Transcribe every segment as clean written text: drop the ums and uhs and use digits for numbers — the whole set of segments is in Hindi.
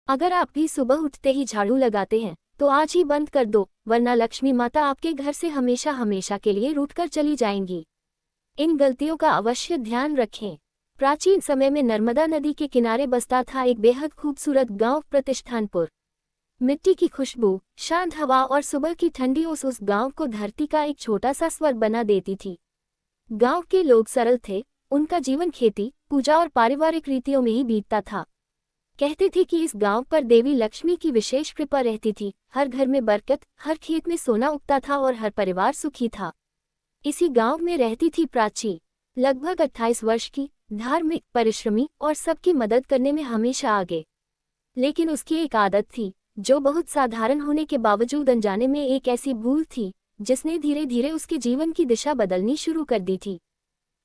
अगर आप भी सुबह उठते ही झाड़ू लगाते हैं तो आज ही बंद कर दो, वरना लक्ष्मी माता आपके घर से हमेशा हमेशा के लिए रूठकर चली जाएंगी। इन गलतियों का अवश्य ध्यान रखें। प्राचीन समय में नर्मदा नदी के किनारे बसता था एक बेहद खूबसूरत गांव प्रतिष्ठानपुर। मिट्टी की खुशबू, शांत हवा और सुबह की ठंडी ओस उस गांव को धरती का एक छोटा सा स्वर्ग बना देती थी। गांव के लोग सरल थे, उनका जीवन खेती, पूजा और पारिवारिक रीतियों में ही बीतता था। कहते थे कि इस गांव पर देवी लक्ष्मी की विशेष कृपा रहती थी। हर घर में बरकत, हर खेत में सोना उगता था और हर परिवार सुखी था। इसी गांव में रहती थी प्राची, लगभग 28 वर्ष की, धार्मिक, परिश्रमी और सबकी मदद करने में हमेशा आगे। लेकिन उसकी एक आदत थी जो बहुत साधारण होने के बावजूद अनजाने में एक ऐसी भूल थी जिसने धीरे धीरे उसके जीवन की दिशा बदलनी शुरू कर दी थी।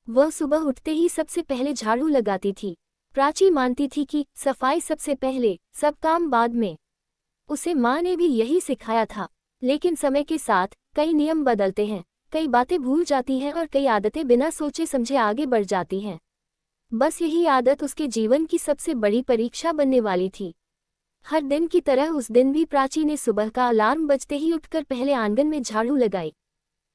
वह सुबह उठते ही सबसे पहले झाड़ू लगाती थी। प्राची मानती थी कि सफाई सबसे पहले, सब काम बाद में। उसे माँ ने भी यही सिखाया था। लेकिन समय के साथ कई नियम बदलते हैं, कई बातें भूल जाती हैं और कई आदतें बिना सोचे समझे आगे बढ़ जाती हैं। बस यही आदत उसके जीवन की सबसे बड़ी परीक्षा बनने वाली थी। हर दिन की तरह उस दिन भी प्राची ने सुबह का अलार्म बजते ही उठकर पहले आंगन में झाड़ू लगाई।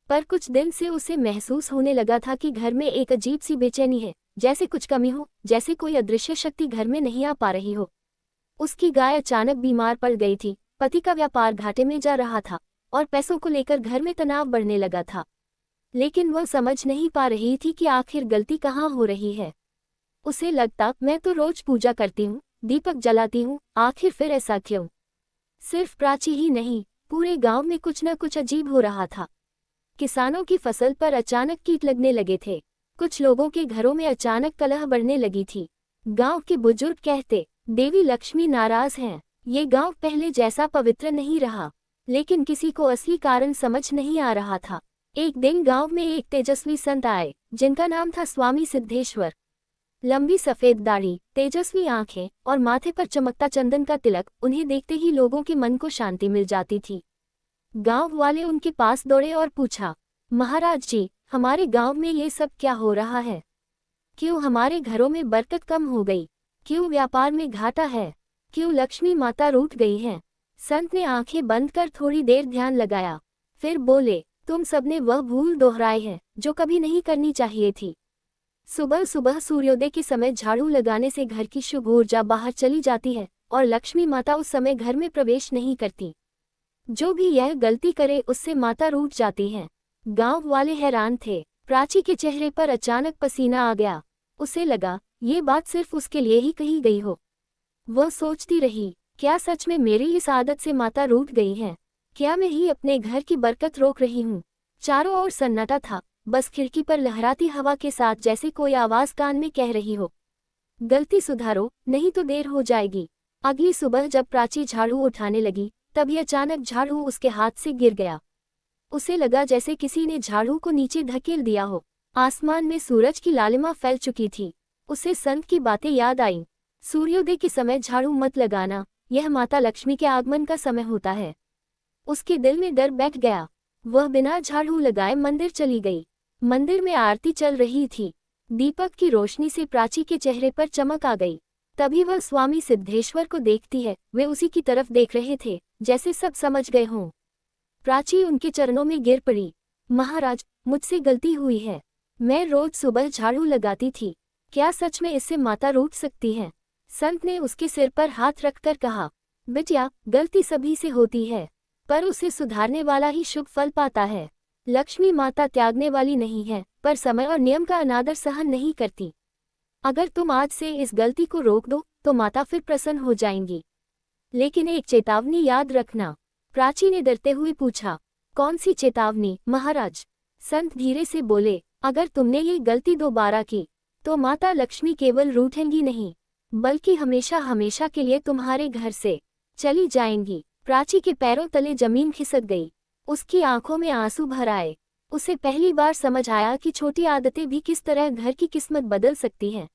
पर कुछ दिन से उसे महसूस होने लगा था कि घर में एक अजीब सी बेचैनी है, जैसे कुछ कमी हो, जैसे कोई अदृश्य शक्ति घर में नहीं आ पा रही हो। उसकी गाय अचानक बीमार पड़ गई थी, पति का व्यापार घाटे में जा रहा था और पैसों को लेकर घर में तनाव बढ़ने लगा था। लेकिन वह समझ नहीं पा रही थी कि आखिर गलती कहाँ हो रही है। उसे लगता, मैं तो रोज पूजा करती हूँ, दीपक जलाती हूँ, आखिर फिर ऐसा क्यों? सिर्फ प्राची ही नहीं, पूरे गांव में कुछ न कुछ अजीब हो रहा था। किसानों की फसल पर अचानक कीट लगने लगे थे। कुछ लोगों के घरों में अचानक कलह बढ़ने लगी थी। गांव के बुजुर्ग कहते, देवी लक्ष्मी नाराज हैं, ये गांव पहले जैसा पवित्र नहीं रहा। लेकिन किसी को असली कारण समझ नहीं आ रहा था। एक दिन गांव में एक तेजस्वी संत आए, जिनका नाम था स्वामी सिद्धेश्वर। लंबी सफेद दाढ़ी, तेजस्वी आंखें और माथे पर चमकता चंदन का तिलक, उन्हें देखते ही लोगों के मन को शांति मिल जाती थी। गांव वाले उनके पास दौड़े और पूछा, महाराज जी, हमारे गांव में ये सब क्या हो रहा है? क्यों हमारे घरों में बरकत कम हो गई? क्यों व्यापार में घाटा है? क्यों लक्ष्मी माता रूठ गई हैं? संत ने आंखें बंद कर थोड़ी देर ध्यान लगाया, फिर बोले, तुम सबने वह भूल दोहराई है जो कभी नहीं करनी चाहिए थी। सुबह सुबह सूर्योदय के समय झाड़ू लगाने से घर की शुभ ऊर्जा बाहर चली जाती है और लक्ष्मी माता उस समय घर में प्रवेश नहीं करती। जो भी यह गलती करे उससे माता रूठ जाती हैं। गांव वाले हैरान थे। प्राची के चेहरे पर अचानक पसीना आ गया। उसे लगा ये बात सिर्फ उसके लिए ही कही गई हो। वह सोचती रही, क्या सच में मेरी इस आदत से माता रूठ गई है? क्या मैं ही अपने घर की बरकत रोक रही हूँ? चारों ओर सन्नाटा था, बस खिड़की पर लहराती हवा के साथ जैसे कोई आवाज कान में कह रही हो, गलती सुधारो, नहीं तो देर हो जाएगी। अगली सुबह जब प्राची झाड़ू उठाने लगी, तभी अचानक झाड़ू उसके हाथ से गिर गया। उसे लगा जैसे किसी ने झाड़ू को नीचे धकेल दिया हो। आसमान में सूरज की लालिमा फैल चुकी थी। उसे संत की बातें याद आईं। सूर्योदय के समय झाड़ू मत लगाना, यह माता लक्ष्मी के आगमन का समय होता है। उसके दिल में डर बैठ गया। वह बिना झाड़ू लगाए मंदिर चली गई। मंदिर में आरती चल रही थी। दीपक की रोशनी से प्राची के चेहरे पर चमक आ गई। तभी वह स्वामी सिद्धेश्वर को देखती है। वे उसी की तरफ देख रहे थे, जैसे सब समझ गए हों। प्राची उनके चरणों में गिर पड़ी। महाराज, मुझसे गलती हुई है। मैं रोज सुबह झाड़ू लगाती थी, क्या सच में इससे माता रूठ सकती है? संत ने उसके सिर पर हाथ रखकर कहा, बिटिया, गलती सभी से होती है, पर उसे सुधारने वाला ही शुभ फल पाता है। लक्ष्मी माता त्यागने वाली नहीं है, पर समय और नियम का अनादर सहन नहीं करती। अगर तुम आज से इस गलती को रोक दो तो माता फिर प्रसन्न हो जाएंगी। लेकिन एक चेतावनी याद रखना। प्राची ने डरते हुए पूछा, कौन सी चेतावनी महाराज? संत धीरे से बोले, अगर तुमने ये गलती दोबारा की तो माता लक्ष्मी केवल रूठेंगी नहीं, बल्कि हमेशा हमेशा के लिए तुम्हारे घर से चली जाएंगी। प्राची के पैरों तले जमीन खिसक गई। उसकी आंखों में आंसू भर आए। उसे पहली बार समझ आया कि छोटी आदतें भी किस तरह घर की किस्मत बदल सकती हैं।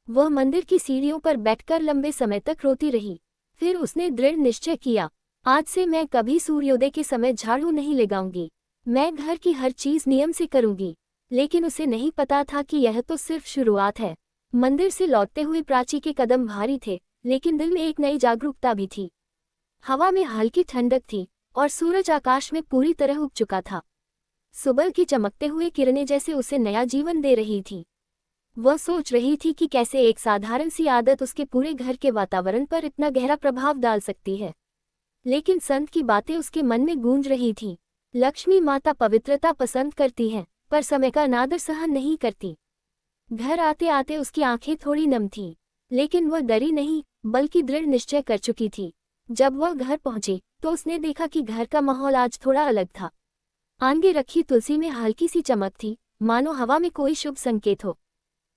वह मंदिर की सीढ़ियों पर बैठकर लंबे समय तक रोती रही। फिर उसने दृढ़ निश्चय किया, आज से मैं कभी सूर्योदय के समय झाड़ू नहीं लगाऊंगी। मैं घर की हर चीज नियम से करूंगी। लेकिन उसे नहीं पता था कि यह तो सिर्फ शुरुआत है। मंदिर से लौटते हुए प्राची के कदम भारी थे, लेकिन दिल में एक नई जागरूकता भी थी। हवा में हल्की ठंडक थी और सूरज आकाश में पूरी तरह उग चुका था। सुबह की चमकते हुए किरणें जैसे उसे नया जीवन दे रही थी। वह सोच रही थी कि कैसे एक साधारण सी आदत उसके पूरे घर के वातावरण पर इतना गहरा प्रभाव डाल सकती है। लेकिन संत की बातें उसके मन में गूंज रही थीं। लक्ष्मी माता पवित्रता पसंद करती है, पर समय का अनादर सहन नहीं करती। घर आते आते उसकी आंखें थोड़ी नम थीं, लेकिन वह डरी नहीं, बल्कि दृढ़ निश्चय कर चुकी थी। जब वह घर पहुंची तो उसने देखा कि घर का माहौल आज थोड़ा अलग था। आगे रखी तुलसी में हल्की सी चमक थी, मानो हवा में कोई शुभ संकेत हो।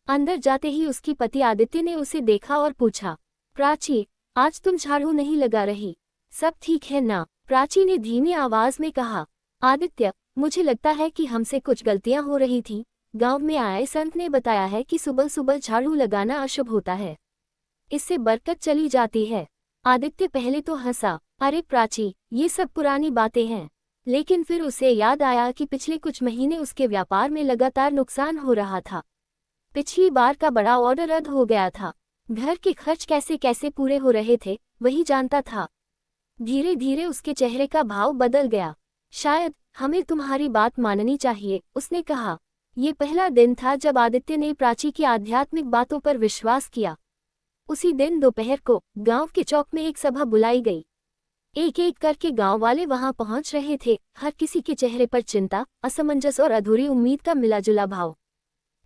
अंदर जाते ही उसकी पति आदित्य ने उसे देखा और पूछा, प्राची, आज तुम झाड़ू नहीं लगा रही, सब ठीक है ना? प्राची ने धीमी आवाज में कहा, आदित्य, मुझे लगता है कि हमसे कुछ गलतियां हो रही थीं। गांव में आए संत ने बताया है कि सुबह सुबह झाड़ू लगाना अशुभ होता है, इससे बरकत चली जाती है। आदित्य पहले तो हंसा, अरे प्राची, ये सब पुरानी बातें हैं। लेकिन फिर उसे याद आया कि पिछले कुछ महीने उसके व्यापार में लगातार नुकसान हो रहा था। पिछली बार का बड़ा ऑर्डर रद्द हो गया था। घर के खर्च कैसे कैसे पूरे हो रहे थे, वही जानता था। धीरे धीरे उसके चेहरे का भाव बदल गया। शायद हमें तुम्हारी बात माननी चाहिए, उसने कहा। ये पहला दिन था जब आदित्य ने प्राची की आध्यात्मिक बातों पर विश्वास किया। उसी दिन दोपहर को गांव के चौक में एक सभा बुलाई गई। एक एक करके गांव वाले वहां पहुंच रहे थे, हर किसी के चेहरे पर चिंता, असमंजस और अधूरी उम्मीद का मिलाजुला भाव।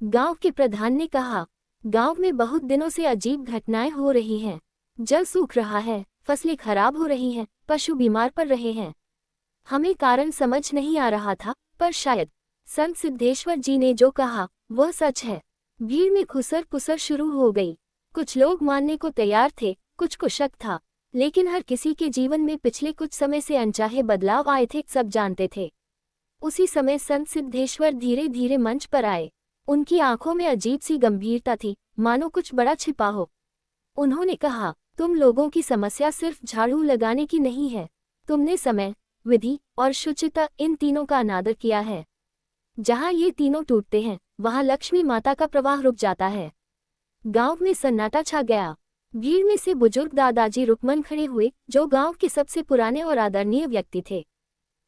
गांव के प्रधान ने कहा, गांव में बहुत दिनों से अजीब घटनाएं हो रही हैं। जल सूख रहा है, फसलें खराब हो रही हैं, पशु बीमार पड़ रहे हैं। हमें कारण समझ नहीं आ रहा था, पर शायद संत सिद्धेश्वर जी ने जो कहा वह सच है। भीड़ में खुसर पुसर शुरू हो गई। कुछ लोग मानने को तैयार थे, कुछ को शक था, लेकिन हर किसी के जीवन में पिछले कुछ समय से अनचाहे बदलाव आए थे, सब जानते थे। उसी समय संत सिद्धेश्वर धीरे धीरे मंच पर आए। उनकी आंखों में अजीब सी गंभीरता थी, मानो कुछ बड़ा छिपा हो। उन्होंने कहा, तुम लोगों की समस्या सिर्फ झाड़ू लगाने की नहीं है। तुमने समय, विधि और शुचिता, इन तीनों का अनादर किया है। जहां ये तीनों टूटते हैं, वहां लक्ष्मी माता का प्रवाह रुक जाता है। गांव में सन्नाटा छा गया। भीड़ में से बुजुर्ग दादाजी रुकमन खड़े हुए, जो गांव के सबसे पुराने और आदरणीय व्यक्ति थे।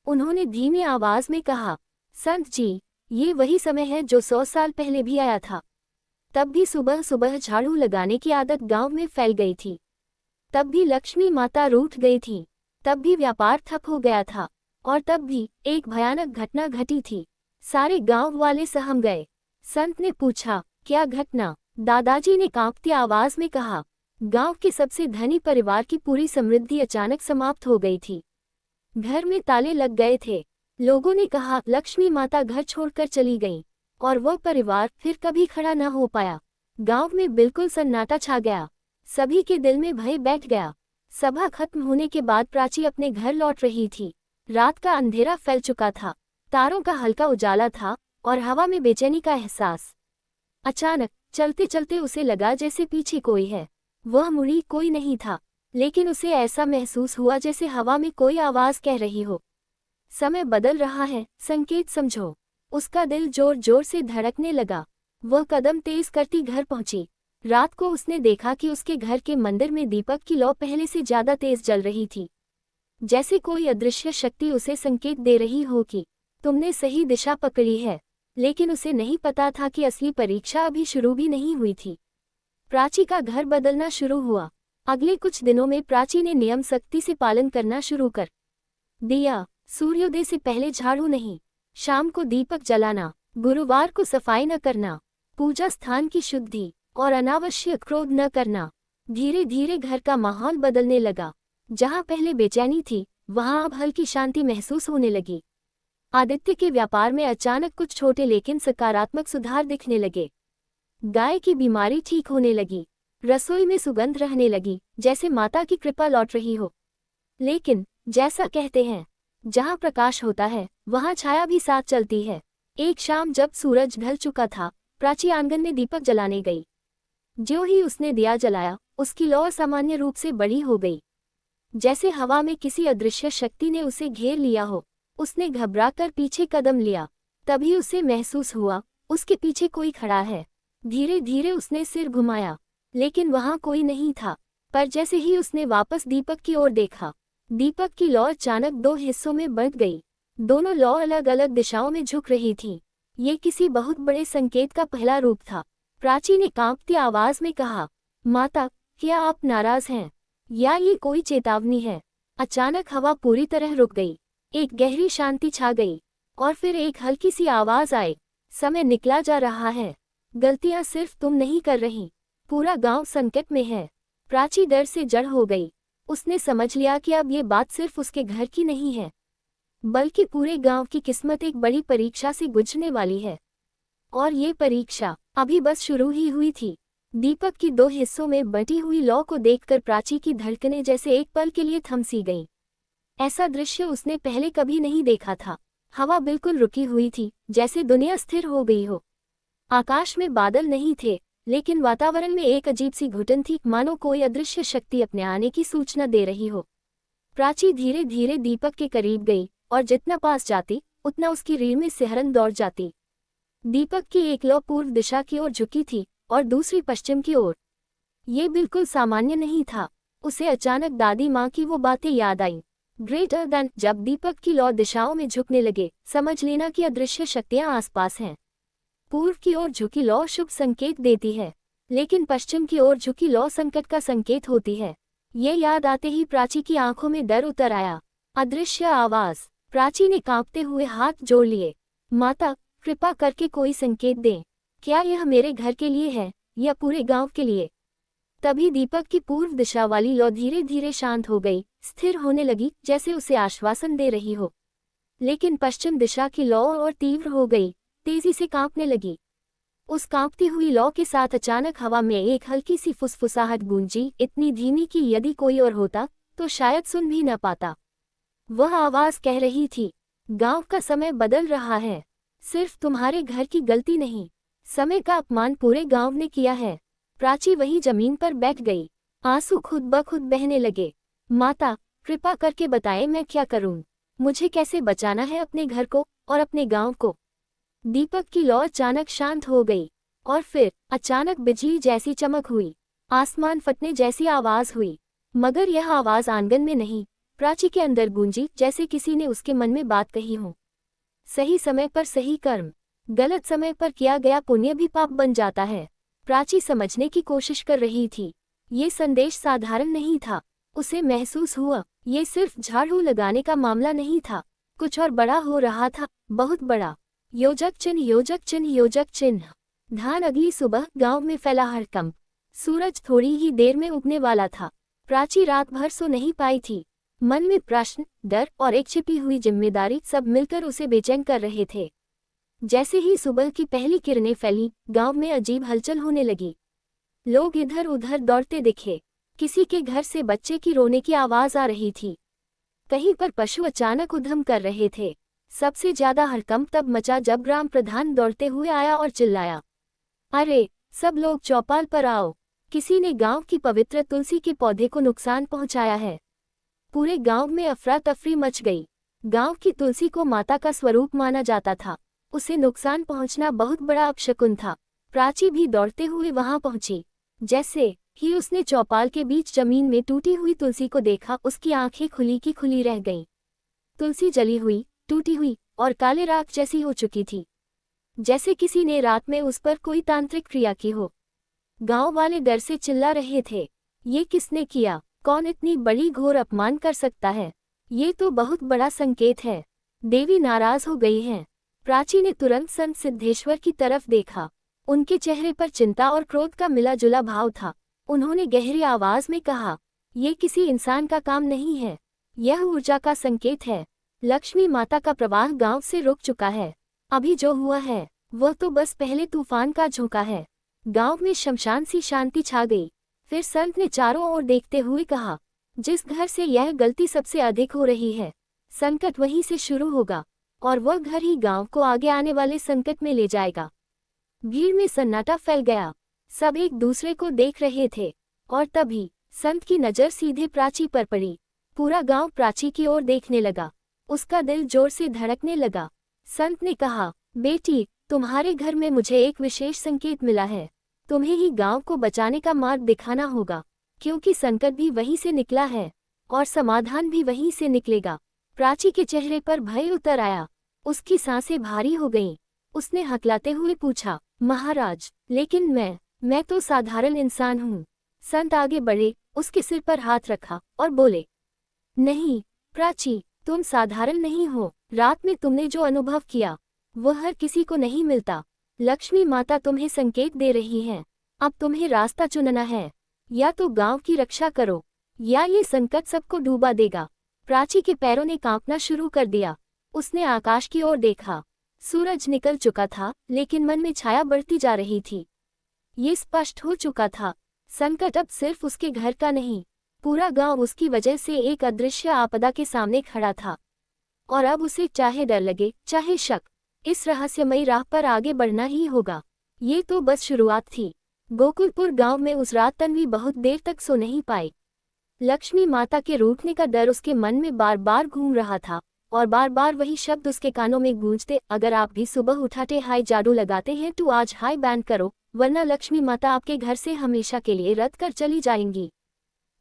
उन्होंने धीमी आवाज में कहा, संत जी, ये वही समय है जो 100 साल पहले भी आया था। तब भी सुबह सुबह झाड़ू लगाने की आदत गांव में फैल गई थी। तब भी लक्ष्मी माता रूठ गई थी। तब भी व्यापार ठप हो गया था। और तब भी एक भयानक घटना घटी थी। सारे गांव वाले सहम गए। संत ने पूछा, क्या घटना? दादाजी ने कांपती आवाज में कहा, गांव के सबसे धनी परिवार की पूरी समृद्धि अचानक समाप्त हो गई थी। घर में ताले लग गए थे। लोगों ने कहा, लक्ष्मी माता घर छोड़कर चली गईं, और वह परिवार फिर कभी खड़ा न हो पाया। गांव में बिल्कुल सन्नाटा छा गया। सभी के दिल में भय बैठ गया। सभा खत्म होने के बाद प्राची अपने घर लौट रही थी। रात का अंधेरा फैल चुका था। तारों का हल्का उजाला था और हवा में बेचैनी का एहसास। अचानक चलते चलते उसे लगा जैसे पीछे कोई है। वह मुड़ी, कोई नहीं था, लेकिन उसे ऐसा महसूस हुआ जैसे हवा में कोई आवाज कह रही हो, समय बदल रहा है, संकेत समझो। उसका दिल जोर जोर से धड़कने लगा। वह कदम तेज करती घर पहुंची। रात को उसने देखा कि उसके घर के मंदिर में दीपक की लौ पहले से ज्यादा तेज जल रही थी, जैसे कोई अदृश्य शक्ति उसे संकेत दे रही हो कि तुमने सही दिशा पकड़ी है। लेकिन उसे नहीं पता था कि असली परीक्षा अभी शुरू भी नहीं हुई थी। प्राची का घर बदलना शुरू हुआ। अगले कुछ दिनों में प्राची ने नियम सख्ती से पालन करना शुरू कर दिया। सूर्योदय से पहले झाड़ू नहीं, शाम को दीपक जलाना, गुरुवार को सफाई न करना, पूजा स्थान की शुद्धि और अनावश्यक क्रोध न करना। धीरे धीरे घर का माहौल बदलने लगा। जहां पहले बेचैनी थी, वहां अब हल्की शांति महसूस होने लगी। आदित्य के व्यापार में अचानक कुछ छोटे लेकिन सकारात्मक सुधार दिखने लगे। गाय की बीमारी ठीक होने लगी। रसोई में सुगंध रहने लगी, जैसे माता की कृपा लौट रही हो। लेकिन जैसा कहते हैं, जहां प्रकाश होता है वहां छाया भी साथ चलती है। एक शाम जब सूरज ढल चुका था, प्राची आंगन में दीपक जलाने गई। जो ही उसने दिया जलाया, उसकी लौ सामान्य रूप से बड़ी हो गई, जैसे हवा में किसी अदृश्य शक्ति ने उसे घेर लिया हो। उसने घबराकर पीछे कदम लिया। तभी उसे महसूस हुआ, उसके पीछे कोई खड़ा है। धीरे धीरे उसने सिर घुमाया, लेकिन वहां कोई नहीं था। पर जैसे ही उसने वापस दीपक की ओर देखा, दीपक की लौ अचानक दो हिस्सों में बंट गई। दोनों लौ अलग अलग दिशाओं में झुक रही थी। ये किसी बहुत बड़े संकेत का पहला रूप था। प्राची ने कांपती आवाज में कहा, माता, क्या आप नाराज हैं या ये कोई चेतावनी है? अचानक हवा पूरी तरह रुक गई। एक गहरी शांति छा गई और फिर एक हल्की सी आवाज आई, समय निकला जा रहा है। गलतियां सिर्फ तुम नहीं कर रही, पूरा गांव संकट में है। प्राची डर से जड़ हो गई। उसने समझ लिया कि अब ये बात सिर्फ उसके घर की नहीं है, बल्कि पूरे गांव की किस्मत एक बड़ी परीक्षा से गुजरने वाली है। और ये परीक्षा अभी बस शुरू ही हुई थी। दीपक की दो हिस्सों में बंटी हुई लौ को देखकर प्राची की धड़कनें जैसे एक पल के लिए थम सी गईं। ऐसा दृश्य उसने पहले कभी नहीं देखा था। हवा बिल्कुल रुकी हुई थी, जैसे दुनिया स्थिर हो गई हो। आकाश में बादल नहीं थे, लेकिन वातावरण में एक अजीब सी घुटन थी, मानो कोई अदृश्य शक्ति अपने आने की सूचना दे रही हो। प्राची धीरे धीरे दीपक के करीब गई और जितना पास जाती उतना उसकी रीढ़ में सिहरन दौड़ जाती। दीपक की एक लौ पूर्व दिशा की ओर झुकी थी और दूसरी पश्चिम की ओर। ये बिल्कुल सामान्य नहीं था। उसे अचानक दादी माँ की वो बातें याद आईं। ग्रेटर देन, जब दीपक की लौ दिशाओं में झुकने लगे, समझ लेना कि अदृश्य शक्तियां आसपास हैं। पूर्व की ओर झुकी लौ शुभ संकेत देती है, लेकिन पश्चिम की ओर झुकी लौ संकट का संकेत होती है। ये याद आते ही प्राची की आंखों में डर उतर आया। अदृश्य आवाज। प्राची ने कांपते हुए हाथ जोड़ लिए। माता, कृपा करके कोई संकेत दें। क्या यह मेरे घर के लिए है या पूरे गांव के लिए? तभी दीपक की पूर्व दिशा वाली लौ धीरे धीरे शांत हो गई, स्थिर होने लगी, जैसे उसे आश्वासन दे रही हो। लेकिन पश्चिम दिशा की लौ और तीव्र हो गई, तेजी से कांपने लगी। उस कांपती हुई लौ के साथ अचानक हवा में एक हल्की सी फुसफुसाहट गूंजी, इतनी धीमी कि यदि कोई और होता तो शायद सुन भी न पाता। वह आवाज कह रही थी, गांव का समय बदल रहा है, सिर्फ तुम्हारे घर की गलती नहीं, समय का अपमान पूरे गांव ने किया है। प्राची वही जमीन पर बैठ गई। आंसू खुद ब खुद बहने लगे। माता, कृपा करके बताएं मैं क्या करूं? मुझे कैसे बचाना है अपने घर को और अपने गांव को? दीपक की लौ अचानक शांत हो गई और फिर अचानक बिजली जैसी चमक हुई, आसमान फटने जैसी आवाज हुई। मगर यह आवाज आंगन में नहीं, प्राची के अंदर गूंजी, जैसे किसी ने उसके मन में बात कही हो। सही समय पर सही कर्म, गलत समय पर किया गया पुण्य भी पाप बन जाता है। प्राची समझने की कोशिश कर रही थी। ये संदेश साधारण नहीं था। उसे महसूस हुआ ये सिर्फ झाड़ू लगाने का मामला नहीं था, कुछ और बड़ा हो रहा था, बहुत बड़ा। योजक चिन्ह, योजक चिन्ह, योजक चिन्ह। धान अगली सुबह गांव में फैला हड़कंप। सूरज थोड़ी ही देर में उगने वाला था। प्राची रात भर सो नहीं पाई थी। मन में प्रश्न, डर और एक छिपी हुई जिम्मेदारी सब मिलकर उसे बेचैन कर रहे थे। जैसे ही सुबह की पहली किरणें फैलीं, गांव में अजीब हलचल होने लगी। लोग इधर उधर दौड़ते दिखे। किसी के घर से बच्चे की रोने की आवाज आ रही थी। कहीं पर पशु अचानक उधम कर रहे थे। सबसे ज्यादा हड़कंप तब मचा जब ग्राम प्रधान दौड़ते हुए आया और चिल्लाया, अरे, सब लोग चौपाल पर आओ, किसी ने गांव की पवित्र तुलसी के पौधे को नुकसान पहुंचाया है। पूरे गांव में अफरा तफरी मच गई। गांव की तुलसी को माता का स्वरूप माना जाता था, उसे नुकसान पहुंचना बहुत बड़ा अपशकुन था। प्राची भी दौड़ते हुए वहां पहुंची। जैसे ही उसने चौपाल के बीच जमीन में टूटी हुई तुलसी को देखा, उसकी आंखें खुली की खुली रह गईं। तुलसी जली हुई, टूटी हुई और काले राख जैसी हो चुकी थी, जैसे किसी ने रात में उस पर कोई तांत्रिक क्रिया की हो। गांव वाले डर से चिल्ला रहे थे, ये किसने किया? कौन इतनी बड़ी घोर अपमान कर सकता है? ये तो बहुत बड़ा संकेत है। देवी नाराज हो गई हैं। प्राची ने तुरंत संत सिद्धेश्वर की तरफ देखा। उनके चेहरे पर चिंता और क्रोध का मिला जुला भाव था। उन्होंने गहरी आवाज में कहा, ये किसी इंसान का काम नहीं है, यह ऊर्जा का संकेत है। लक्ष्मी माता का प्रवाह गांव से रुक चुका है। अभी जो हुआ है वह तो बस पहले तूफान का झोंका है। गांव में शमशान सी शांति छा गई। फिर संत ने चारों ओर देखते हुए कहा, जिस घर से यह गलती सबसे अधिक हो रही है, संकट वहीं से शुरू होगा और वह घर ही गांव को आगे आने वाले संकट में ले जाएगा। भीड़ में सन्नाटा फैल गया। सब एक दूसरे को देख रहे थे और तभी संत की नजर सीधे प्राची पर पड़ी। पूरा गांव प्राची की ओर देखने लगा। उसका दिल जोर से धड़कने लगा। संत ने कहा, बेटी, तुम्हारे घर में मुझे एक विशेष संकेत मिला है। तुम्हें ही गांव को बचाने का मार्ग दिखाना होगा। क्योंकि संकट भी वहीं से निकला है और समाधान भी वहीं से निकलेगा। प्राची के चेहरे पर भय उतर आया, उसकी सांसें भारी हो गईं। उसने हकलाते हुए पूछा, महाराज, लेकिन मैं तो साधारण इंसान हूँ। संत आगे बढ़े, उसके सिर पर हाथ रखा और बोले, नहीं प्राची, तुम साधारण नहीं हो। रात में तुमने जो अनुभव किया वह हर किसी को नहीं मिलता। लक्ष्मी माता तुम्हें संकेत दे रही हैं। अब तुम्हें रास्ता चुनना है, या तो गांव की रक्षा करो या ये संकट सबको डूबा देगा। प्राची के पैरों ने कांपना शुरू कर दिया। उसने आकाश की ओर देखा। सूरज निकल चुका था, लेकिन मन में छाया बढ़ती जा रही थी। ये स्पष्ट हो चुका था, संकट अब सिर्फ उसके घर का नहीं, पूरा गांव उसकी वजह से एक अदृश्य आपदा के सामने खड़ा था। और अब उसे चाहे डर लगे चाहे शक, इस रहस्यमयी राह पर आगे बढ़ना ही होगा। ये तो बस शुरुआत थी। गोकुलपुर गांव में उस रात तन्वी बहुत देर तक सो नहीं पाई। लक्ष्मी माता के रूठने का डर उसके मन में बार बार घूम रहा था और बार बार वही शब्द उसके कानों में गूंजते, अगर आप भी सुबह उठाते हाय जादू लगाते हैं तो आज हाय बैंड करो, वरना लक्ष्मी माता आपके घर से हमेशा के लिए रद्द कर चली जाएंगी।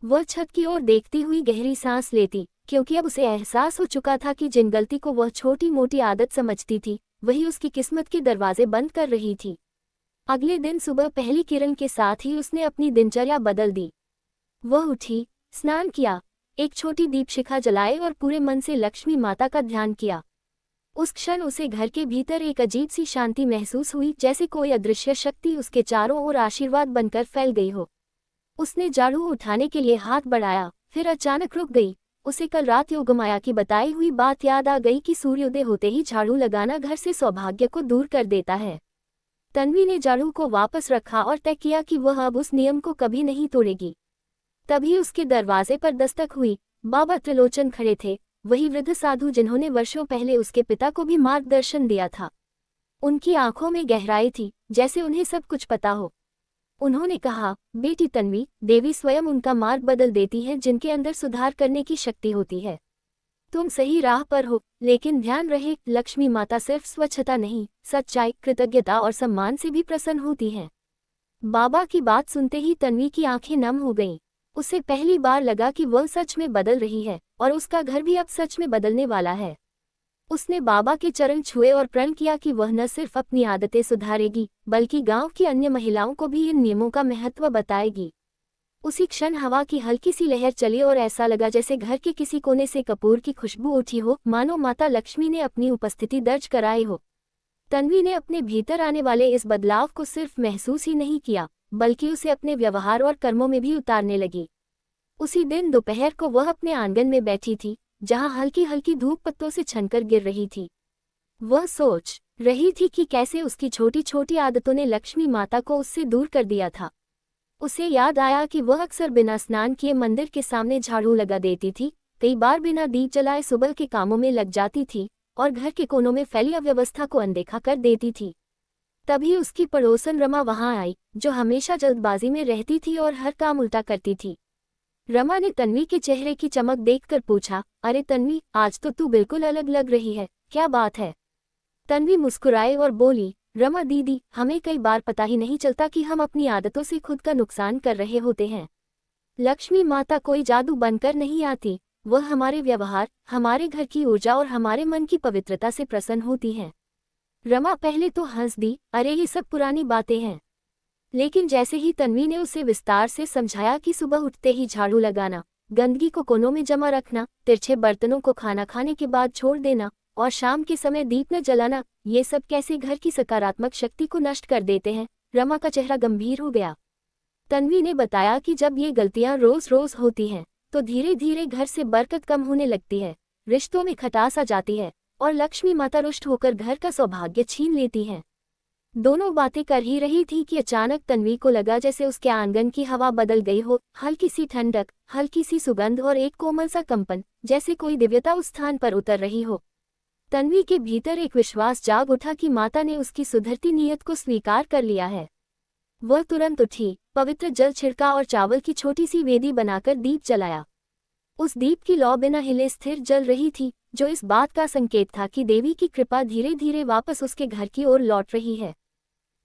वह छत की ओर देखती हुई गहरी सांस लेती, क्योंकि अब उसे एहसास हो चुका था कि जिन गलती को वह छोटी मोटी आदत समझती थी वही उसकी किस्मत के दरवाजे बंद कर रही थी। अगले दिन सुबह पहली किरण के साथ ही उसने अपनी दिनचर्या बदल दी। वह उठी, स्नान किया, एक छोटी दीपशिखा जलाए और पूरे मन से लक्ष्मी माता का ध्यान किया। उस क्षण उसे घर के भीतर एक अजीब सी शांति महसूस हुई, जैसे कोई अदृश्य शक्ति उसके चारों ओर आशीर्वाद बनकर फैल गई हो। उसने झाड़ू उठाने के लिए हाथ बढ़ाया, फिर अचानक रुक गई। उसे कल रात योगमाया की बताई हुई बात याद आ गई कि सूर्योदय होते ही झाड़ू लगाना घर से सौभाग्य को दूर कर देता है। तन्वी ने झाड़ू को वापस रखा और तय किया कि वह अब उस नियम को कभी नहीं तोड़ेगी। तभी उसके दरवाजे पर दस्तक हुई। बाबा त्रिलोचन खड़े थे, वही वृद्ध साधु जिन्होंने वर्षों पहले उसके पिता को भी मार्गदर्शन दिया था। उनकी आंखों में गहराई थी, जैसे उन्हें सब कुछ पता हो। उन्होंने कहा, बेटी तन्वी, देवी स्वयं उनका मार्ग बदल देती है जिनके अंदर सुधार करने की शक्ति होती है। तुम सही राह पर हो, लेकिन ध्यान रहे, लक्ष्मी माता सिर्फ स्वच्छता नहीं, सच्चाई, कृतज्ञता और सम्मान से भी प्रसन्न होती हैं। बाबा की बात सुनते ही तन्वी की आंखें नम हो गईं। उसे पहली बार लगा कि वह सच में बदल रही है और उसका घर भी अब सच में बदलने वाला है। उसने बाबा के चरण छुए और प्रण किया कि वह न सिर्फ अपनी आदतें सुधारेगी, बल्कि गांव की अन्य महिलाओं को भी इन नियमों का महत्व बताएगी। उसी क्षण हवा की हल्की सी लहर चली और ऐसा लगा जैसे घर के किसी कोने से कपूर की खुशबू उठी हो, मानो माता लक्ष्मी ने अपनी उपस्थिति दर्ज कराई हो। तन्वी ने अपने भीतर आने वाले इस बदलाव को सिर्फ महसूस ही नहीं किया, बल्कि उसे अपने व्यवहार और कर्मों में भी उतारने लगी। उसी दिन दोपहर को वह अपने आंगन में बैठी थी, जहां हल्की हल्की धूप पत्तों से छनकर गिर रही थी। वह सोच रही थी कि कैसे उसकी छोटी छोटी आदतों ने लक्ष्मी माता को उससे दूर कर दिया था। उसे याद आया कि वह अक्सर बिना स्नान किए मंदिर के सामने झाड़ू लगा देती थी, कई बार बिना दीप जलाए सुबह के कामों में लग जाती थी और घर के कोनों में फैली अव्यवस्था को अनदेखा कर देती थी। तभी उसकी पड़ोसन रमा वहां आई, जो हमेशा जल्दबाजी में रहती थी और हर काम उल्टा करती थी। रमा ने तन्वी के चेहरे की चमक देखकर पूछा, अरे तन्वी, आज तो तू बिल्कुल अलग लग रही है, क्या बात है? तन्वी मुस्कुराई और बोली, रमा दीदी, हमें कई बार पता ही नहीं चलता कि हम अपनी आदतों से खुद का नुकसान कर रहे होते हैं। लक्ष्मी माता कोई जादू बनकर नहीं आती, वह हमारे व्यवहार, हमारे घर की ऊर्जा और हमारे मन की पवित्रता से प्रसन्न होती हैं। रमा पहले तो हंस दी, अरे ये सब पुरानी बातें हैं। लेकिन जैसे ही तन्वी ने उसे विस्तार से समझाया कि सुबह उठते ही झाड़ू लगाना, गंदगी को कोनों में जमा रखना, तिरछे बर्तनों को खाना खाने के बाद छोड़ देना और शाम के समय दीप न जलाना, ये सब कैसे घर की सकारात्मक शक्ति को नष्ट कर देते हैं, रमा का चेहरा गंभीर हो गया। तन्वी ने बताया कि जब ये गलतियां रोज रोज होती हैं, तो धीरे धीरे घर से बरकत कम होने लगती है, रिश्तों में खटास आ जाती है और लक्ष्मी माता रुष्ट होकर घर का सौभाग्य छीन लेती हैं। दोनों बातें कर ही रही थी कि अचानक तन्वी को लगा जैसे उसके आंगन की हवा बदल गई हो, हल्की सी ठंडक, हल्की सी सुगंध और एक कोमल सा कंपन, जैसे कोई दिव्यता उस स्थान पर उतर रही हो। तन्वी के भीतर एक विश्वास जाग उठा कि माता ने उसकी सुधरती नीयत को स्वीकार कर लिया है। वह तुरंत उठी, पवित्र जल छिड़का और चावल की छोटी सी वेदी बनाकर दीप जलाया। उस दीप की लौ बिना हिले स्थिर जल रही थी, जो इस बात का संकेत था कि देवी की कृपा धीरे धीरे वापस उसके घर की ओर लौट रही है।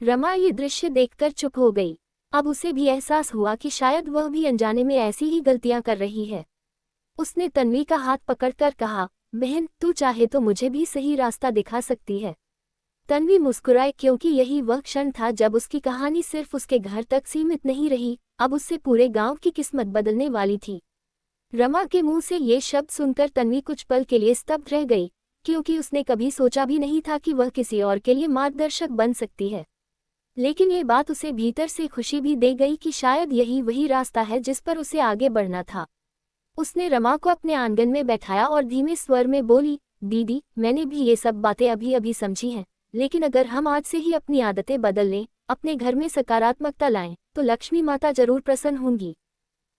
रमा ये दृश्य देखकर चुप हो गई। अब उसे भी एहसास हुआ कि शायद वह भी अनजाने में ऐसी ही गलतियां कर रही है। उसने तन्वी का हाथ पकड़कर कहा, बहन, तू चाहे तो मुझे भी सही रास्ता दिखा सकती है। तन्वी मुस्कुराई, क्योंकि यही वह क्षण था जब उसकी कहानी सिर्फ उसके घर तक सीमित नहीं रही, अब उससे पूरे गांव की किस्मत बदलने वाली थी। रमा के मुंह से ये शब्द सुनकर तन्वी कुछ पल के लिए स्तब्ध रह गई, क्योंकि उसने कभी सोचा भी नहीं था कि वह किसी और के लिए मार्गदर्शक बन सकती है। लेकिन ये बात उसे भीतर से खुशी भी दे गई कि शायद यही वही रास्ता है जिस पर उसे आगे बढ़ना था। उसने रमा को अपने आंगन में बैठाया और धीमे स्वर में बोली, दीदी, मैंने भी ये सब बातें अभी अभी समझी हैं, लेकिन अगर हम आज से ही अपनी आदतें बदल लें, अपने घर में सकारात्मकता लाएं, तो लक्ष्मी माता जरूर प्रसन्न होंगी।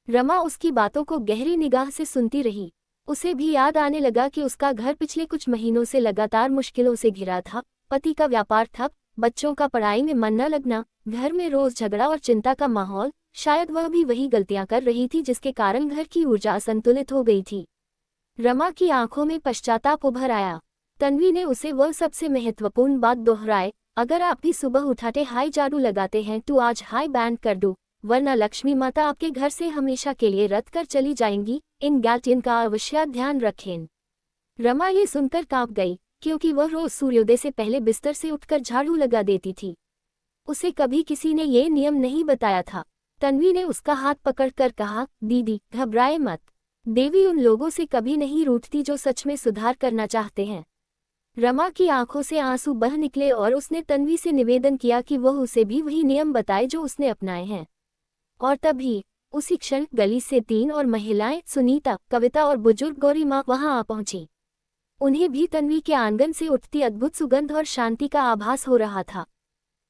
रमा उसकी बातों को गहरी निगाह से सुनती रही। उसे भी याद आने लगा कि उसका घर पिछले कुछ महीनों से लगातार मुश्किलों से घिरा था। पति का व्यापार ठप, बच्चों का पढ़ाई में मन न लगना, घर में रोज झगड़ा और चिंता का माहौल। शायद वह भी वही गलतियां कर रही थी जिसके कारण घर की ऊर्जा असंतुलित हो गई थी। रमा की आंखों में पश्चाताप उभर आया। तन्वी ने उसे वह सबसे महत्वपूर्ण बात दोहराई, अगर आप भी सुबह उठाते हाई झाड़ू लगाते हैं तो आज हाई बैंड कर दो, वरना लक्ष्मी माता आपके घर से हमेशा के लिए रद्द कर चली जाएंगी। इन गैल्टिन का अवश्य ध्यान रखें। रमा ये सुनकर कांप गई, क्योंकि वह रोज सूर्योदय से पहले बिस्तर से उठकर झाड़ू लगा देती थी। उसे कभी किसी ने ये नियम नहीं बताया था। तन्वी ने उसका हाथ पकड़कर कहा, दीदी, घबराए मत। देवी उन लोगों से कभी नहीं रूठती जो सच में सुधार करना चाहते हैं। रमा की आंखों से आंसू बह निकले और उसने तन्वी से निवेदन किया कि वह उसे भी वही नियम बताए जो उसने अपनाए हैं। और तभी उसी क्षण गली से 3 और महिलाएं, सुनीता, कविता और बुजुर्ग गौरी माँ वहां आ पहुंची। उन्हें भी तन्वी के आंगन से उठती अद्भुत सुगंध और शांति का आभास हो रहा था।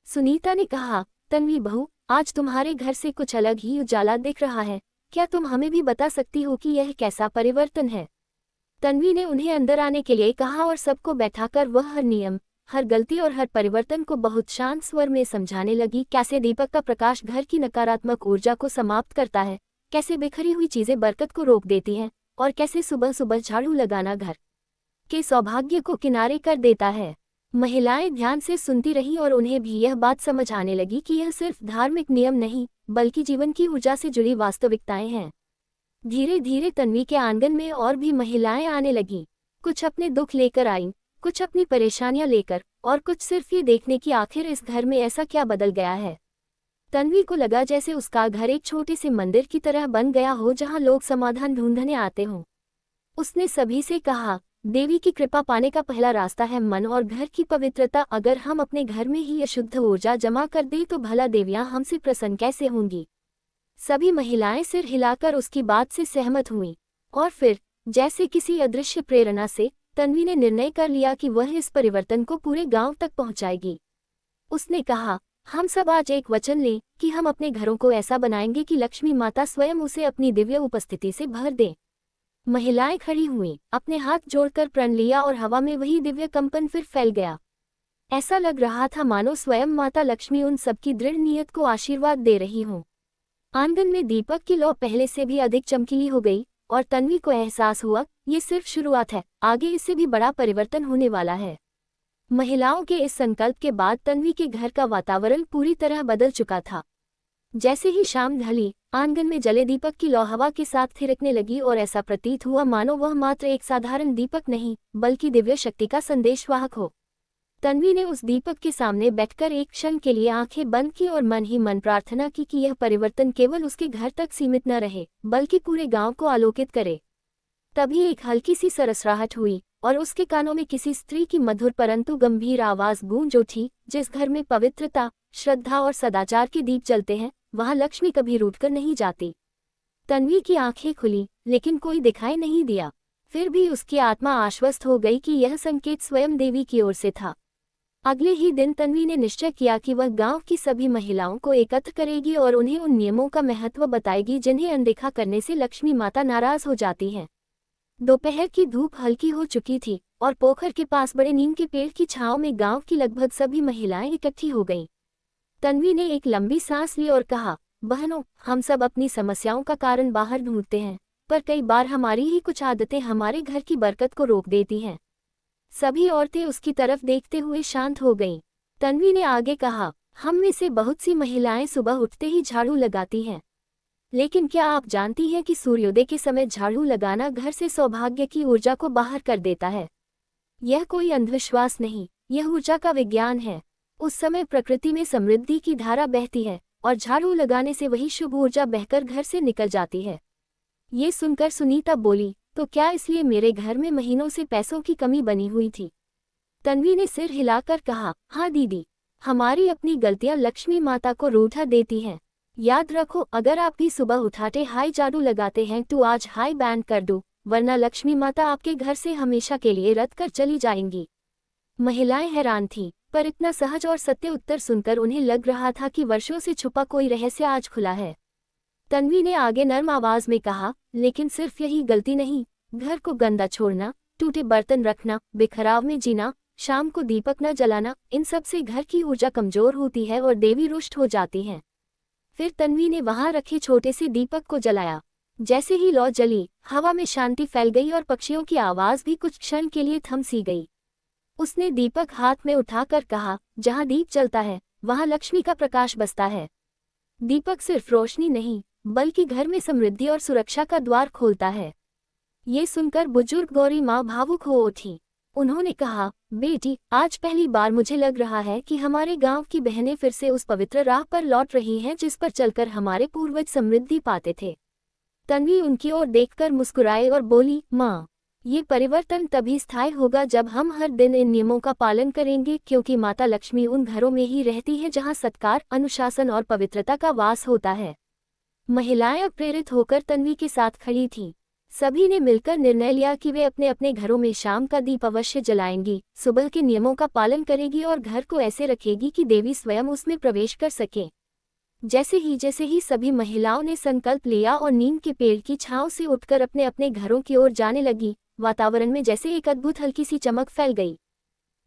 सुनीता ने कहा, तन्वी बहू, आज तुम्हारे घर से कुछ अलग ही उजाला दिख रहा है। क्या तुम हमें भी बता सकती हो कि यह कैसा परिवर्तन है? तन्वी ने उन्हें अंदर आने के लिए कहा और सबको बैठाकर वह हर नियम, हर गलती और हर परिवर्तन को बहुत शांत स्वर में समझाने लगी। कैसे दीपक का प्रकाश घर की नकारात्मक ऊर्जा को समाप्त करता है, कैसे बिखरी हुई चीजें बरकत को रोक देती हैं, और कैसे सुबह सुबह झाड़ू लगाना घर के सौभाग्य को किनारे कर देता है। महिलाएं ध्यान से सुनती रहीं और उन्हें भी यह बात समझ आने लगी कि यह सिर्फ धार्मिक नियम नहीं, बल्कि जीवन की ऊर्जा से जुड़ी वास्तविकताएं हैं। धीरे धीरे तन्वी के आंगन में और भी महिलाएं आने लगीं। कुछ अपने दुख लेकर आईं, कुछ अपनी परेशानियां लेकर, और कुछ सिर्फ ये देखने की आखिर इस घर में ऐसा क्या बदल गया है। तन्वी को लगा जैसे उसका घर एक छोटे से मंदिर की तरह बन गया हो जहां लोग समाधान ढूंढने आते हों। उसने सभी से कहा, देवी की कृपा पाने का पहला रास्ता है मन और घर की पवित्रता। अगर हम अपने घर में ही अशुद्ध ऊर्जा जमा कर दें तो भला देवियां हमसे प्रसन्न कैसे होंगी। सभी महिलाएं सिर हिलाकर उसकी बात से सहमत हुईं, और फिर जैसे किसी अदृश्य प्रेरणा से तन्वी ने निर्णय कर लिया कि वह इस परिवर्तन को पूरे गांव तक पहुंचाएगी। उसने कहा, हम सब आज एक वचन लें कि हम अपने घरों को ऐसा बनाएंगे कि लक्ष्मी माता स्वयं उसे अपनी दिव्य उपस्थिति से भर दे। महिलाएं खड़ी हुईं, अपने हाथ जोड़कर प्रण लिया और हवा में वही दिव्य कंपन फिर फैल गया। ऐसा लग रहा था मानो स्वयं माता लक्ष्मी उन सबकी दृढ़ नियत को आशीर्वाद दे रही हों। आंगन में दीपक की लौ पहले से भी अधिक चमकीली हो गई, और तन्वी को एहसास हुआ, ये सिर्फ शुरुआत है, आगे इससे भी बड़ा परिवर्तन होने वाला है। महिलाओं के इस संकल्प के बाद तन्वी के घर का वातावरण पूरी तरह बदल चुका था। जैसे ही शाम ढली, आंगन में जले दीपक की लौ हवा के साथ थिरकने लगी और ऐसा प्रतीत हुआ मानो वह मात्र एक साधारण दीपक नहीं, बल्कि दिव्य शक्ति का संदेशवाहक हो। तन्वी ने उस दीपक के सामने बैठकर एक क्षण के लिए आंखें बंद की और मन ही मन प्रार्थना की कि यह परिवर्तन केवल उसके घर तक सीमित न रहे, बल्कि पूरे गांव को आलोकित करे। तभी एक हल्की सी सरसराहट हुई, और उसके कानों में किसी स्त्री की मधुर परंतु गंभीर आवाज गूंज उठी, जिस घर में पवित्रता, श्रद्धा और सदाचार के दीप जलते हैं, वहां लक्ष्मी कभी रूठकर नहीं जाती। तन्वी की आंखें खुली, लेकिन कोई दिखाई नहीं दिया। फिर भी उसकी आत्मा आश्वस्त हो गई कि यह संकेत स्वयं देवी की ओर से था। अगले ही दिन तन्वी ने निश्चय किया कि वह गांव की सभी महिलाओं को एकत्र करेगी और उन्हें उन नियमों का महत्व बताएगी जिन्हें अनदेखा करने से लक्ष्मी माता नाराज हो जाती हैं। दोपहर की धूप हल्की हो चुकी थी, और पोखर के पास बड़े नीम के पेड़ की छांव में गांव की लगभग सभी महिलाएं इकट्ठी हो गईं। तन्वी ने एक लंबी सांस ली और कहा, बहनों, हम सब अपनी समस्याओं का कारण बाहर ढूंढते हैं, पर कई बार हमारी ही कुछ आदतें हमारे घर की बरकत को रोक देती हैं। सभी औरतें उसकी तरफ देखते हुए शांत हो गईं। तन्वी ने आगे कहा, हम में से बहुत सी महिलाएं सुबह उठते ही झाड़ू लगाती हैं। लेकिन क्या आप जानती हैं कि सूर्योदय के समय झाड़ू लगाना घर से सौभाग्य की ऊर्जा को बाहर कर देता है? यह कोई अंधविश्वास नहीं, यह ऊर्जा का विज्ञान है। उस समय प्रकृति में समृद्धि की धारा बहती है और झाड़ू लगाने से वही शुभ ऊर्जा बहकर घर से निकल जाती है। ये सुनकर सुनीता बोली, तो क्या इसलिए मेरे घर में महीनों से पैसों की कमी बनी हुई थी? तन्वी ने सिर हिलाकर कहा, हाँ दीदी, हमारी अपनी गलतियां लक्ष्मी माता को रूठा देती हैं। याद रखो, अगर आप भी सुबह उठाते हाई झाड़ू लगाते हैं तो आज हाई बैंड कर दो, वरना लक्ष्मी माता आपके घर से हमेशा के लिए रद्द कर चली जाएंगी। महिलाएं हैरान थीं, पर इतना सहज और सत्य उत्तर सुनकर उन्हें लग रहा था कि वर्षों से छुपा कोई रहस्य आज खुला है। तन्वी ने आगे नर्म आवाज में कहा, लेकिन सिर्फ यही गलती नहीं, घर को गंदा छोड़ना, टूटे बर्तन रखना, बिखराव में जीना, शाम को दीपक न जलाना, इन सब से घर की ऊर्जा कमजोर होती है और देवी रुष्ट हो जाती हैं। फिर तन्वी ने वहां रखे छोटे से दीपक को जलाया। जैसे ही लौ जली, हवा में शांति फैल गई और पक्षियों की आवाज भी कुछ क्षण के लिए थम सी गई। उसने दीपक हाथ में उठाकर कहा, जहां दीप जलता है वहां लक्ष्मी का प्रकाश बसता है। दीपक सिर्फ रोशनी नहीं, बल्कि घर में समृद्धि और सुरक्षा का द्वार खोलता है। ये सुनकर बुजुर्ग गौरी माँ भावुक हो उठी। उन्होंने कहा, बेटी, आज पहली बार मुझे लग रहा है कि हमारे गांव की बहनें फिर से उस पवित्र राह पर लौट रही हैं जिस पर चलकर हमारे पूर्वज समृद्धि पाते थे। तन्वी उनकी ओर देखकर मुस्कुराए और बोली, माँ, ये परिवर्तन तभी स्थायी होगा जब हम हर दिन इन नियमों का पालन करेंगे, क्योंकि माता लक्ष्मी उन घरों में ही रहती है जहाँ सत्कार, अनुशासन और पवित्रता का वास होता है। महिलाएं प्रेरित होकर तन्वी के साथ खड़ी थीं। सभी ने मिलकर निर्णय लिया कि वे अपने अपने घरों में शाम का दीप अवश्य जलाएंगी, सुबह के नियमों का पालन करेगी और घर को ऐसे रखेगी कि देवी स्वयं उसमें प्रवेश कर सके। जैसे ही सभी महिलाओं ने संकल्प लिया और नीम के पेड़ की छांव से उठकर अपने अपने घरों की ओर जाने लगी, वातावरण में जैसे एक अद्भुत हल्की सी चमक फैल गई।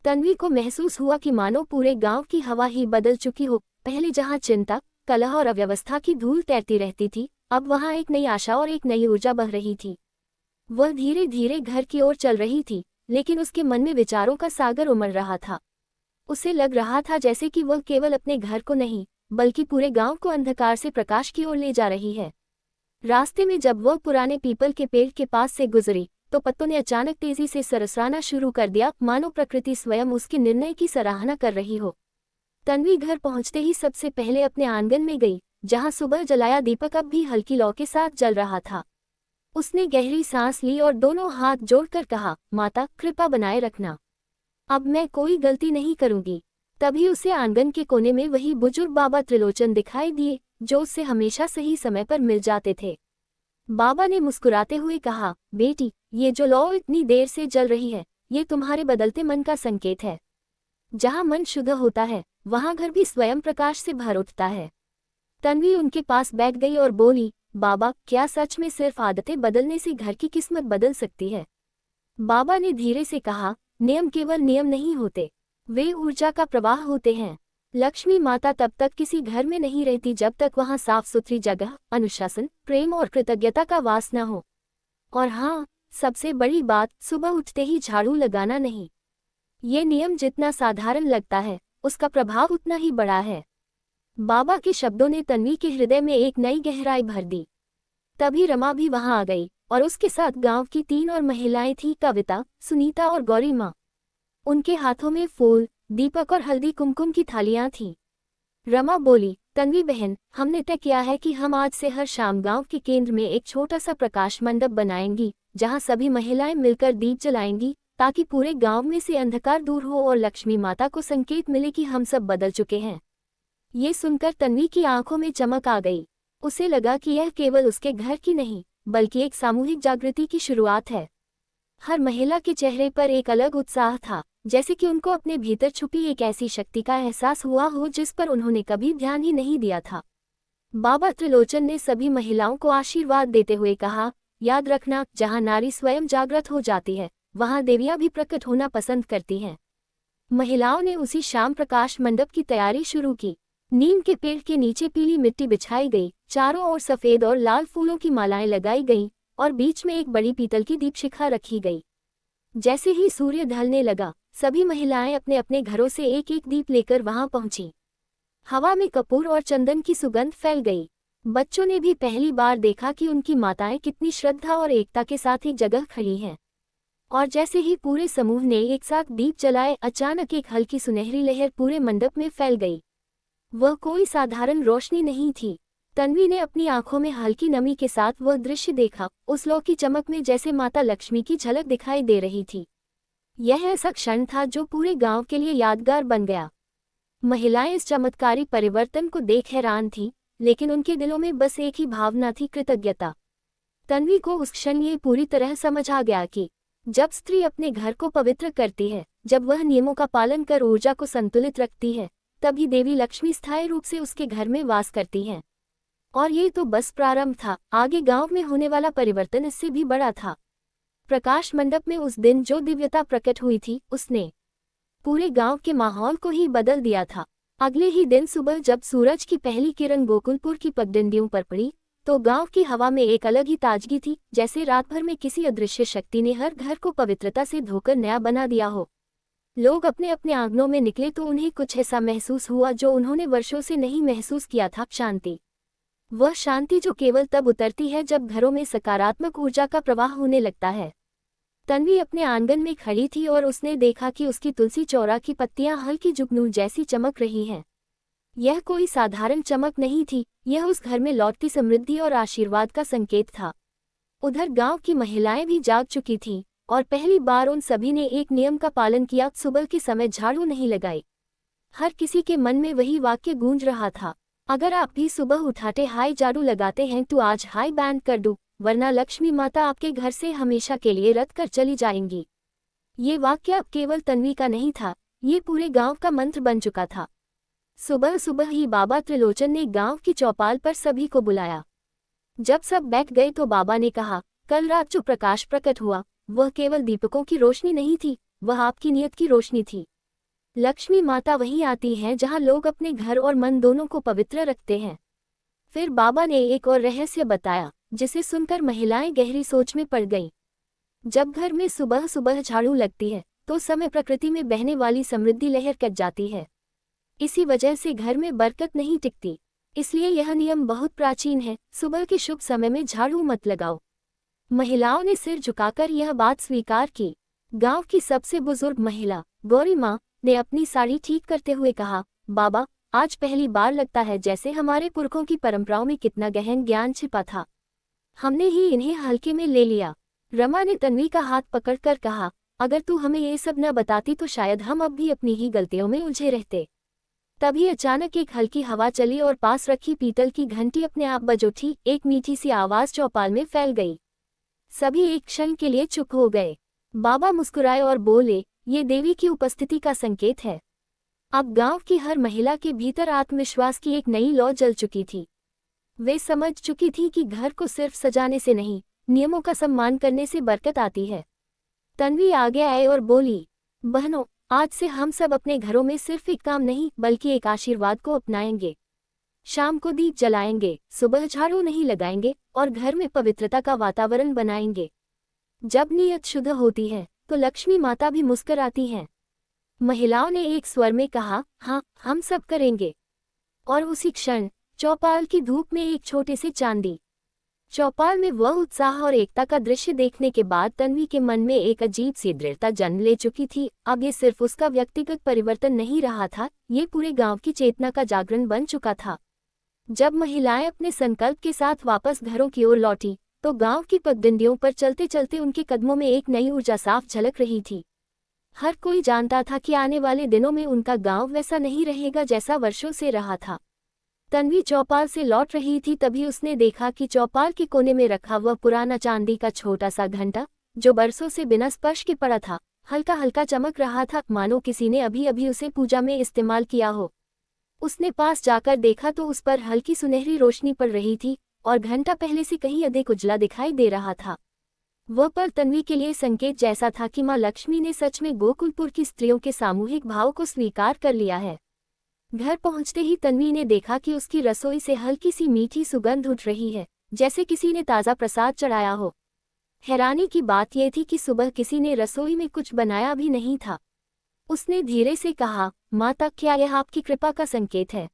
तन्वी को महसूस हुआ कि मानो पूरे गांव की हवा ही बदल चुकी हो। पहले जहां चिंता, कलह और अव्यवस्था की धूल तैरती रहती थी, अब वहां एक नई आशा और एक नई ऊर्जा बह रही थी। वह धीरे धीरे घर की ओर चल रही थी, लेकिन उसके मन में विचारों का सागर उमड़ रहा था। उसे लग रहा था जैसे कि वह केवल अपने घर को नहीं, बल्कि पूरे गांव को अंधकार से प्रकाश की ओर ले जा रही है। रास्ते में जब वह पुराने पीपल के पेड़ के पास से गुजरी, तो पत्तों ने अचानक तेजी से सरसराना शुरू कर दिया, मानो प्रकृति स्वयं उसके निर्णय की सराहना कर रही हो। तन्वी घर पहुंचते ही सबसे पहले अपने आंगन में गई, जहां सुबह जलाया दीपक अब भी हल्की लौ के साथ जल रहा था। उसने गहरी सांस ली और दोनों हाथ जोड़कर कहा, माता, कृपा बनाए रखना, अब मैं कोई गलती नहीं करूंगी। तभी उसे आंगन के कोने में वही बुजुर्ग बाबा त्रिलोचन दिखाई दिए, जो उससे हमेशा सही समय पर मिल जाते थे। बाबा ने मुस्कुराते हुए कहा, बेटी, ये जो लौ इतनी देर से जल रही है, ये तुम्हारे बदलते मन का संकेत है। जहां मन शुद्ध होता है, वहां घर भी स्वयं प्रकाश से भर उठता है। तन्वी उनके पास बैठ गई और बोली, बाबा, क्या सच में सिर्फ आदतें बदलने से घर की किस्मत बदल सकती है? बाबा ने धीरे से कहा, नियम केवल नियम नहीं होते, वे ऊर्जा का प्रवाह होते हैं। लक्ष्मी माता तब तक किसी घर में नहीं रहती जब तक वहां साफ सुथरी जगह, अनुशासन, प्रेम और कृतज्ञता का वास न हो। और हाँ, सबसे बड़ी बात, सुबह उठते ही झाड़ू लगाना नहीं। ये नियम जितना साधारण लगता है, उसका प्रभाव उतना ही बड़ा है। बाबा के शब्दों ने तन्वी के हृदय में एक नई गहराई भर दी। तभी रमा भी वहां आ गई और उसके साथ गांव की 3 और महिलाएं थीं, कविता, सुनीता और गौरी माँ। उनके हाथों में फूल, दीपक और हल्दी कुमकुम की थालियां थीं। रमा बोली, तन्वी बहन, हमने तय किया है कि हम आज से हर शाम गांव के केंद्र में एक छोटा सा प्रकाश मंडप बनाएंगी, जहां सभी महिलाएं मिलकर दीप जलाएंगी, ताकि पूरे गांव में से अंधकार दूर हो और लक्ष्मी माता को संकेत मिले कि हम सब बदल चुके हैं। ये सुनकर तन्वी की आंखों में चमक आ गई। उसे लगा कि यह केवल उसके घर की नहीं, बल्कि एक सामूहिक जागृति की शुरुआत है। हर महिला के चेहरे पर एक अलग उत्साह था, जैसे कि उनको अपने भीतर छुपी एक ऐसी शक्ति का एहसास हुआ हो जिस पर उन्होंने कभी ध्यान ही नहीं दिया था। बाबा त्रिलोचन ने सभी महिलाओं को आशीर्वाद देते हुए कहा, याद रखना, जहां नारी स्वयं जागृत हो जाती है, वहां देवियां भी प्रकट होना पसंद करती हैं। महिलाओं ने उसी शाम प्रकाश मंडप की तैयारी शुरू की। नीम के पेड़ के नीचे पीली मिट्टी बिछाई गई, चारों ओर सफेद और लाल फूलों की मालाएं लगाई गईं और बीच में एक बड़ी पीतल की दीपशिखा रखी गई। जैसे ही सूर्य ढलने लगा, सभी महिलाएं अपने अपने घरों से एक एक दीप लेकर वहां पहुंची। हवा में कपूर और चंदन की सुगंध फैल गई। बच्चों ने भी पहली बार देखा कि उनकी माताएं कितनी श्रद्धा और एकता के साथ एक जगह खड़ी हैं। और जैसे ही पूरे समूह ने एक साथ दीप जलाए, अचानक एक हल्की सुनहरी लहर पूरे मंडप में फैल गई। वह कोई साधारण रोशनी नहीं थी। तन्वी ने अपनी आंखों में हल्की नमी के साथ वह दृश्य देखा। उस लौ की चमक में जैसे माता लक्ष्मी की झलक दिखाई दे रही थी। यह ऐसा क्षण था जो पूरे गांव के लिए यादगार बन गया। महिलाएं इस चमत्कारी परिवर्तन को देख हैरान थीं, लेकिन उनके दिलों में बस एक ही भावना थी, कृतज्ञता। तन्वी को उस क्षण ये पूरी तरह समझ आ गया कि जब स्त्री अपने घर को पवित्र करती है, जब वह नियमों का पालन कर ऊर्जा को संतुलित रखती है, तभी देवी लक्ष्मी स्थायी रूप से उसके घर में वास करती हैं। और ये तो बस प्रारंभ था, आगे गांव में होने वाला परिवर्तन इससे भी बड़ा था। प्रकाश मंडप में उस दिन जो दिव्यता प्रकट हुई थी, उसने पूरे गांव के माहौल को ही बदल दिया था। अगले ही दिन सुबह जब सूरज की पहली किरण गोकुलपुर की पगडंडियों पर पड़ी, तो गांव की हवा में एक अलग ही ताजगी थी, जैसे रात भर में किसी अदृश्य शक्ति ने हर घर को पवित्रता से धोकर नया बना दिया हो। लोग अपने अपने आंगनों में निकले तो उन्हें कुछ ऐसा महसूस हुआ जो उन्होंने वर्षों से नहीं महसूस किया था, शांति। वह शांति जो केवल तब उतरती है जब घरों में सकारात्मक ऊर्जा का प्रवाह होने लगता है। तन्वी अपने आंगन में खड़ी थी और उसने देखा कि उसकी तुलसी चौरा की पत्तियां हल्की जुगनू जैसी चमक रही हैं। यह कोई साधारण चमक नहीं थी, यह उस घर में लौटती समृद्धि और आशीर्वाद का संकेत था। उधर गांव की महिलाएं भी जाग चुकी थीं, और पहली बार उन सभी ने एक नियम का पालन किया, सुबह के समय झाड़ू नहीं लगाई। हर किसी के मन में वही वाक्य गूंज रहा था, अगर आप भी सुबह उठाते हाय झाड़ू लगाते हैं तो आज हाय बैंड कर दूं, वरना लक्ष्मी माता आपके घर से हमेशा के लिए रद्द कर चली जाएंगी। ये वाक्य अब केवल तन्वी का नहीं था, ये पूरे गांव का मंत्र बन चुका था। सुबह सुबह ही बाबा त्रिलोचन ने गांव की चौपाल पर सभी को बुलाया। जब सब बैठ गए तो बाबा ने कहा, कल रात जो प्रकाश प्रकट हुआ, वह केवल दीपकों की रोशनी नहीं थी, वह आपकी नियत की रोशनी थी। लक्ष्मी माता वहीं आती हैं जहां लोग अपने घर और मन दोनों को पवित्र रखते हैं। फिर बाबा ने एक और रहस्य बताया, जिसे सुनकर महिलाएं गहरी सोच में पड़ गईं। जब घर में सुबह सुबह झाड़ू लगती है, तो समय प्रकृति में बहने वाली समृद्धि लहर कट जाती है। इसी वजह से घर में बरकत नहीं टिकती। इसलिए यह नियम बहुत प्राचीन है, सुबह के शुभ समय में झाड़ू मत लगाओ। महिलाओं ने सिर झुकाकर यह बात स्वीकार की। गांव की सबसे बुजुर्ग महिला गौरी माँ ने अपनी साड़ी ठीक करते हुए कहा, बाबा, आज पहली बार लगता है जैसे हमारे पुरखों की परंपराओं में कितना गहन ज्ञान छिपा था, हमने ही इन्हें हल्के में ले लिया। रमा ने तन्वी का हाथ पकड़कर कहा, अगर तू हमें ये सब न बताती तो शायद हम अब भी अपनी ही गलतियों में उलझे रहते। तभी अचानक एक हल्की हवा चली और पास रखी पीतल की घंटी अपने आप बज उठी। एक मीठी सी आवाज चौपाल में फैल गई। सभी एक क्षण के लिए चुप हो गए। बाबा मुस्कुराए और बोले, ये देवी की उपस्थिति का संकेत है। अब गांव की हर महिला के भीतर आत्मविश्वास की एक नई लौ जल चुकी थी। वे समझ चुकी थी कि घर को सिर्फ सजाने से नहीं, नियमों का सम्मान करने से बरकत आती है। तन्वी आगे आए और बोली, बहनों, आज से हम सब अपने घरों में सिर्फ एक काम नहीं बल्कि एक आशीर्वाद को अपनाएंगे। शाम को दीप जलाएंगे, सुबह झाड़ू नहीं लगाएंगे और घर में पवित्रता का वातावरण बनाएंगे। जब नीयत शुद्ध होती है तो लक्ष्मी माता भी मुस्कुराती हैं। महिलाओं ने एक स्वर में कहा, हाँ, हम सब करेंगे। और उसी क्षण चौपाल की धूप में एक छोटे से चांदी चौपाल में वह उत्साह और एकता का दृश्य देखने के बाद तन्वी के मन में एक अजीब सी दृढ़ता जन्म ले चुकी थी। अब ये सिर्फ उसका व्यक्तिगत परिवर्तन नहीं रहा था, ये पूरे गांव की चेतना का जागरण बन चुका था। जब महिलाएं अपने संकल्प के साथ वापस घरों की ओर लौटी, तो गांव की पगडंडियों पर चलते चलते उनके कदमों में एक नई ऊर्जा साफ झलक रही थी। हर कोई जानता था कि आने वाले दिनों में उनका गांव वैसा नहीं रहेगा जैसा वर्षों से रहा था। तन्वी चौपाल से लौट रही थी, तभी उसने देखा कि चौपाल के कोने में रखा वह पुराना चांदी का छोटा सा घंटा, जो बरसों से बिना स्पर्श के पड़ा था, हल्का हल्का चमक रहा था, मानो किसी ने अभी अभी उसे पूजा में इस्तेमाल किया हो। उसने पास जाकर देखा तो उस पर हल्की सुनहरी रोशनी पड़ रही थी और घंटा पहले से कहीं अधिक उजला दिखाई दे रहा था। वह पल तन्वी के लिए संकेत जैसा था कि माँ लक्ष्मी ने सच में गोकुलपुर की स्त्रियों के सामूहिक भाव को स्वीकार कर लिया है। घर पहुंचते ही तन्वी ने देखा कि उसकी रसोई से हल्की सी मीठी सुगंध उठ रही है, जैसे किसी ने ताज़ा प्रसाद चढ़ाया हो। हैरानी की बात यह थी कि सुबह किसी ने रसोई में कुछ बनाया भी नहीं था। उसने धीरे से कहा, माता, क्या यह आपकी कृपा का संकेत है?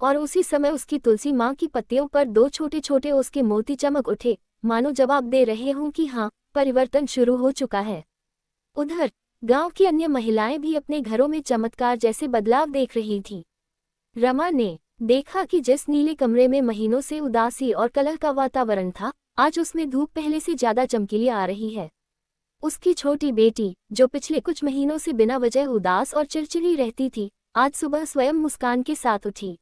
और उसी समय उसकी तुलसी माँ की पत्तियों पर 2 छोटे छोटे ओस के मोती चमक उठे, मानो जवाब दे रहे हों कि हाँ, परिवर्तन शुरू हो चुका है। उधर गांव की अन्य महिलाएं भी अपने घरों में चमत्कार जैसे बदलाव देख रही थीं। रमा ने देखा कि जिस नीले कमरे में महीनों से उदासी और कलह का वातावरण था, आज उसमें धूप पहले से ज्यादा चमकीली आ रही है। उसकी छोटी बेटी, जो पिछले कुछ महीनों से बिना वजह उदास और चिड़चिड़ी रहती थी, आज सुबह स्वयं मुस्कान के साथ उठी।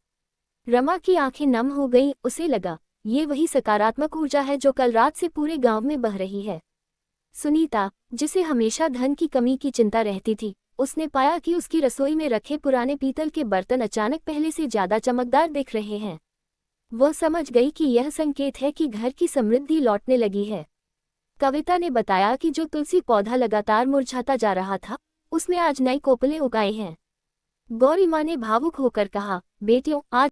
रमा की आंखें नम हो गईं, उसे लगा, ये वही सकारात्मक ऊर्जा है जो कल रात से पूरे गांव में बह रही है। सुनीता, जिसे हमेशा धन की कमी की चिंता रहती थी, उसने पाया कि उसकी रसोई में रखे पुराने पीतल के बर्तन अचानक पहले से ज्यादा चमकदार दिख रहे हैं। वह समझ गई कि यह संकेत है कि घर की समृद्धि लौटने लगी है। कविता ने बताया कि जो तुलसी पौधा लगातार मुरझाता जा रहा था, उसमें आज नई कोपलें उगाई हैं। गौरी माँ ने भावुक होकर कहा, बेटियों, आज